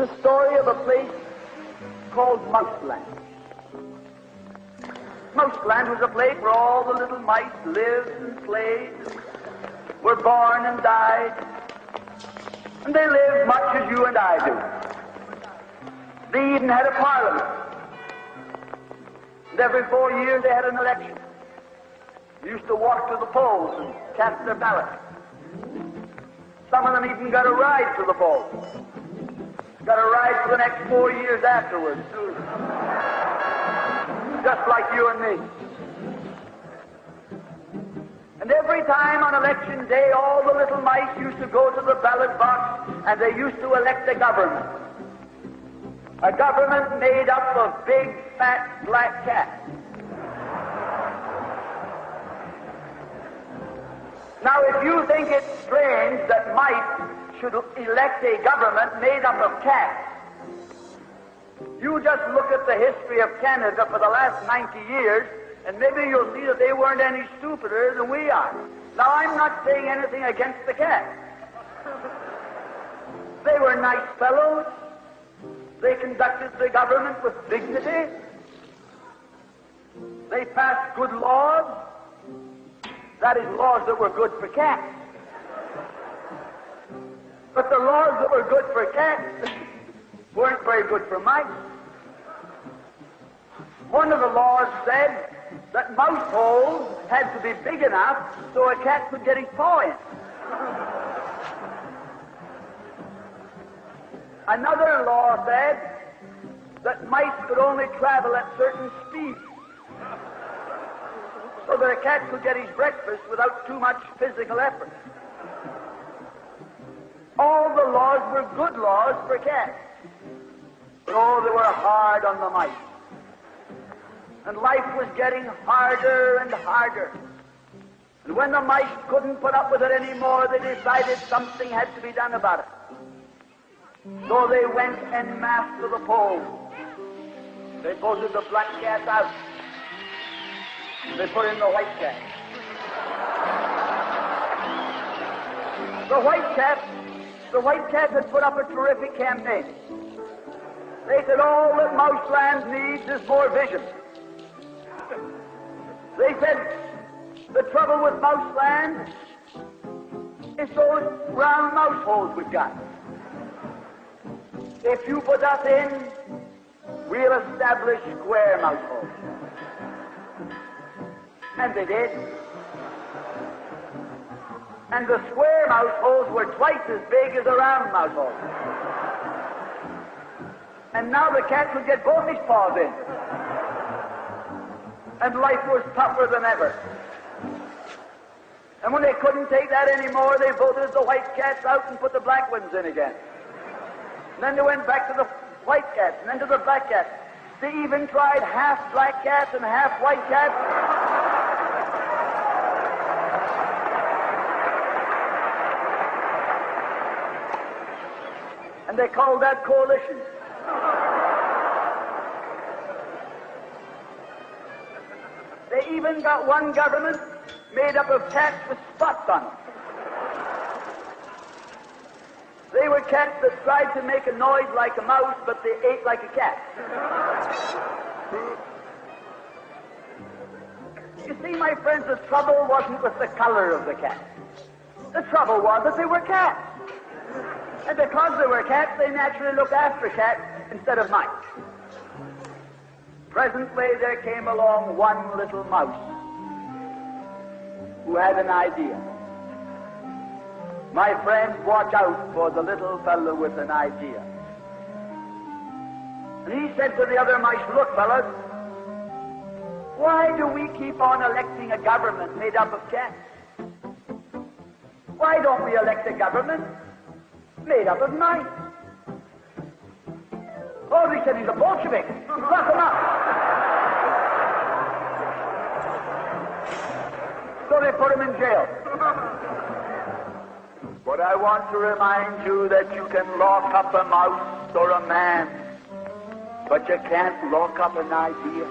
the story of a place called Mouseland. Mouseland was a place where all the little mice lived and played, were born and died, and they lived much as you and I do. They even had a parliament. And every 4 years they had an election. They used to walk to the polls and cast their ballot. Some of them even got a ride to the polls. Got a ride for the next 4 years afterwards, too. Just like you and me. And every time on election day, all the little mice used to go to the ballot box and they used to elect a government. A government made up of big, fat, black cats. Now, if you think it's strange that mice should elect a government made up of cats, you just look at the history of Canada for the last 90 years, and maybe you'll see that they weren't any stupider than we are. Now, I'm not saying anything against the cats. They were nice fellows. They conducted the government with dignity. They passed good laws. That is, laws that were good for cats. But the laws that were good for cats weren't very good for mice. One of the laws said that mouse holes had to be big enough so a cat could get his paw in. Another law said that mice could only travel at certain speeds so that a cat could get his breakfast without too much physical effort. All the laws were good laws for cats. But oh, they were hard on the mice. And life was getting harder and harder. And when the mice couldn't put up with it anymore, they decided something had to be done about it. So they went en masse to the polls. They voted the black cat out. They put in the white cat. The white cat had put up a terrific campaign. They said all that Mouseland needs is more vision. They said the trouble with Mouseland is those round mouse holes we've got. If you put us in, we'll establish square mouse holes. And they did. And the square mouse holes were twice as big as the round mouse holes. And now the cat could get both his paws in. And life was tougher than ever. And when they couldn't take that anymore, they voted the white cats out and put the black ones in again. And then they went back to the white cats, and then to the black cats. They even tried half black cats and half white cats. And they called that coalition. They even got one government made up of cats with spots on them. They were cats that tried to make a noise like a mouse, but they ate like a cat. You see, my friends, the trouble wasn't with the color of the cat. The trouble was that they were cats. And because they were cats, they naturally looked after cats instead of mice. Presently, there came along one little mouse who had an idea. My friends, watch out for the little fellow with an idea. And he said to the other mice, look, fellas, why do we keep on electing a government made up of cats? Why don't we elect a government made up of mice? Oh, they said he's a Bolshevik. Lock him up. So they put him in jail. But I want to remind you that you can lock up a mouse or a man, but you can't lock up an idea.